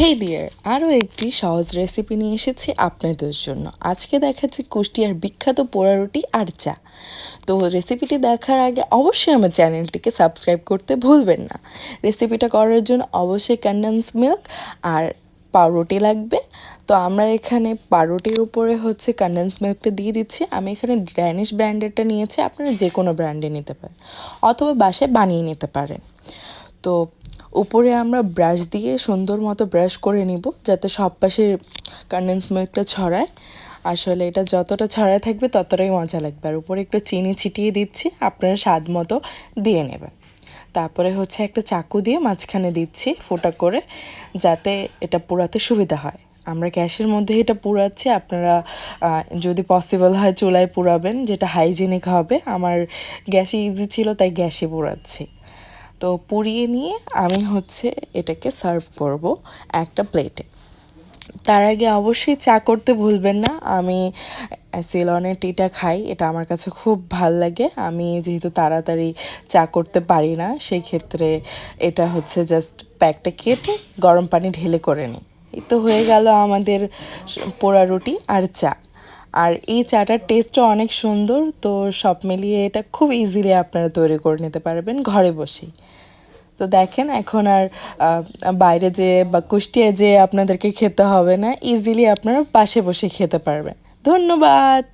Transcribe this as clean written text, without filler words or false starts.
হেই deer, আরও একটি সহজ রেসিপি নিয়ে এসেছি আপনাদের জন্য। আজকে দেখাচ্ছি কুষ্টিয়ার বিখ্যাত পোড়া রুটি আর চা। তো রেসিপিটি দেখার আগে অবশ্যই আমার চ্যানেলটিকে সাবস্ক্রাইব করতে ভুলবেন না। রেসিপিটা করার জন্য অবশ্যই কনডেন্স মিল্ক আর পাউরুটি লাগবে। তো আমরা এখানে পাউরুটির উপরে কনডেন্স মিল্কটা দিয়ে দিচ্ছি। আমি এখানে ড্যানিশ ব্র্যান্ডেরটা নিয়েছি, আপনারা যে কোনো ব্র্যান্ডে নিতে পারেন অথবা বাসায় বানিয়ে নিতে পারেন। তো উপরে আমরা ব্রাশ দিয়ে সুন্দর মতো ব্রাশ করে নিব যাতে সব পাশে কনডেন্স মিল্কটা ছড়ায়। আসলে এটা যতটা ছড়ায় থাকবে ততটাই মজা লাগবে। আর উপরে একটু চিনি ছিটিয়ে দিচ্ছি, আপনারা স্বাদ মতো দিয়ে নেবেন। তারপরে একটা চাকু দিয়ে মাঝখানে দিচ্ছি ফোঁটা করে, যাতে এটা পোড়াতে সুবিধা হয়। আমরা গ্যাসের মধ্যে এটা পোড়াচ্ছি, আপনারা যদি পসিবল হয় চুলায় পোড়াবেন, যেটা হাইজিনিক হবে। আমার গ্যাসে ইজি ছিল তাই গ্যাসে পোড়াচ্ছি। তো পুড়িয়ে নিয়ে আমি এটাকে সার্ভ করব একটা প্লেটে। তার আগে অবশ্যই চা করতে ভুলবেন না। আমি সিলনের টিটা খাই, এটা আমার কাছে খুব ভাল লাগে। আমি যেহেতু তাড়াতাড়ি চা করতে পারি না, সেই ক্ষেত্রে এটা জাস্ট প্যাকটা কেটে গরম পানি ঢেলে করে নিই। এই তো হয়ে গেল আমাদের পোড়া রুটি আর চা। আর এই চাটার টেস্টও অনেক সুন্দর। তো সব মিলিয়ে এটা খুব ইজিলি আপনারা তৈরি করে নিতে পারবেন ঘরে বসেই। তো দেখেন, এখন আর বাইরে যেয়ে বা কুষ্টিয়ায় যেয়ে আপনাদেরকে খেতে হবে না, ইজিলি আপনারা পাশে বসে খেতে পারবেন। ধন্যবাদ।